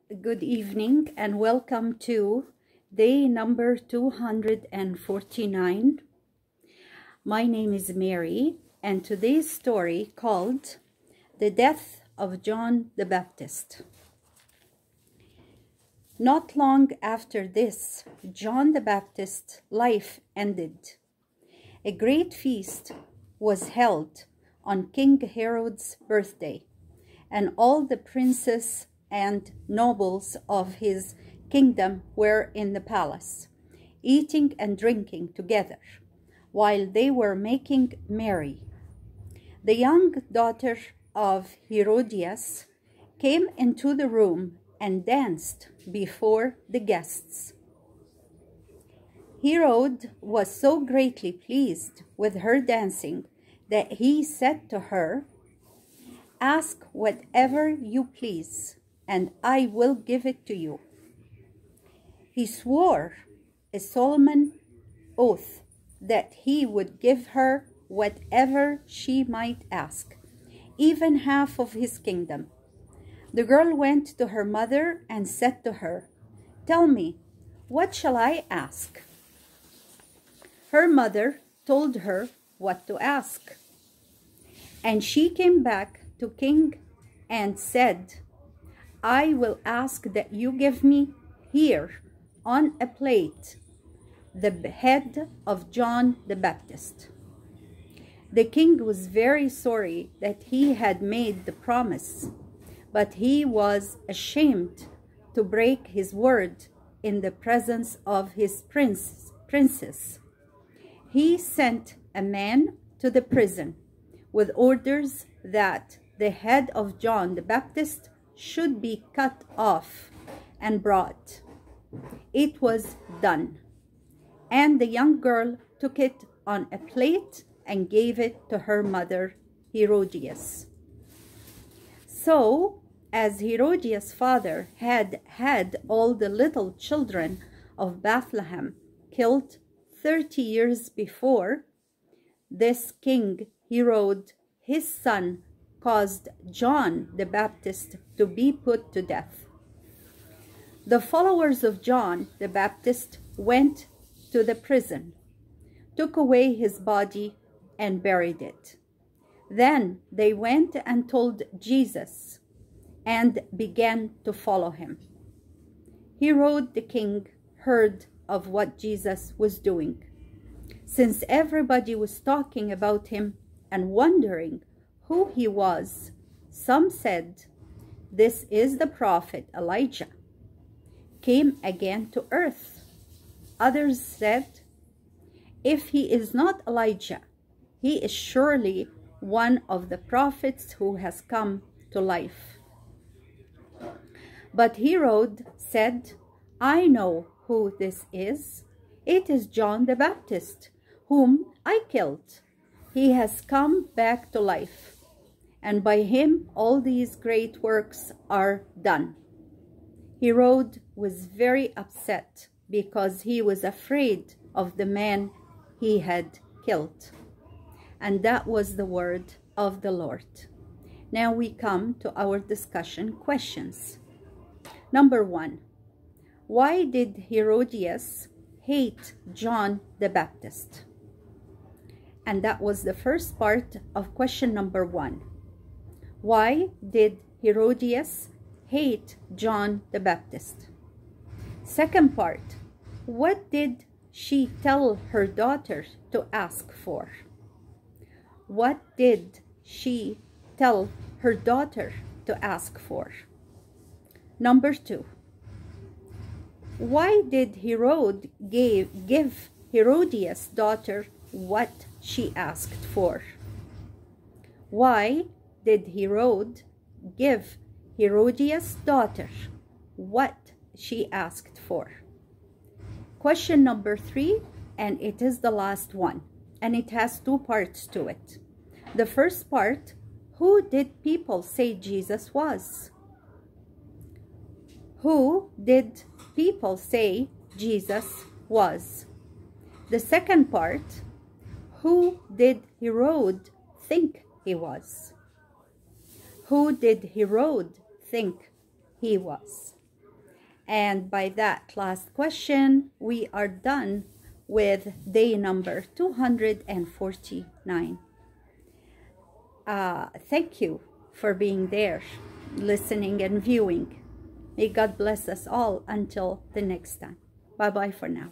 Good evening and welcome to day number 249. My name is Mary and today's story called The Death of John the Baptist. Not long after this, John the Baptist's life ended. A great feast was held on King Herod's birthday, and all the princes and nobles of his kingdom were in the palace, eating and drinking together, while they were making merry. The young daughter of Herodias came into the room and danced before the guests. Herod was so greatly pleased with her dancing that he said to her, "Ask whatever you please, and I will give it to you." He swore a solemn oath that he would give her whatever she might ask, even half of his kingdom. The girl went to her mother and said to her, "Tell me, what shall I ask?" Her mother told her what to ask, and she came back to King and said, "I will ask that you give me here on a plate the head of John the Baptist." The king was very sorry that he had made the promise, but he was ashamed to break his word in the presence of his princes. He sent a man to the prison with orders that the head of John the Baptist should be cut off and brought. It was done, and the young girl took it on a plate and gave it to her mother Herodias. So, as Herodias' father had had all the little children of Bethlehem killed 30 years before, this King Herod, his son, caused John the Baptist to be put to death. The followers of John the Baptist went to the prison, took away his body, and buried it. Then they went and told Jesus and began to follow him. Herod the king heard of what Jesus was doing. Since everybody was talking about him and wondering who he was, some said, "This is the prophet Elijah, came again to earth." Others said, "If he is not Elijah, he is surely one of the prophets who has come to life." But Herod said, "I know who this is. It is John the Baptist, whom I killed. He has come back to life, and by him all these great works are done." Herod was very upset because he was afraid of the man he had killed. And that was the word of the Lord. Now we come to our discussion questions. Number 1, why did Herodias hate John the Baptist? And that was the first part of question number 1. Why did Herodias hate John the Baptist? Second part, what did she tell her daughter to ask for? What did she tell her daughter to ask for? Number 2, why did Herod give Herodias' daughter what she asked for? Why did Herod give Herodias' daughter what she asked for? Question number 3, and it is the last one, and it has 2 parts to it. The first part, who did people say Jesus was? Who did people say Jesus was? The second part, who did Herod think he was? Who did Herod think he was? And by that last question, we are done with day number 249. Thank you for being there, listening and viewing. May God bless us all until the next time. Bye-bye for now.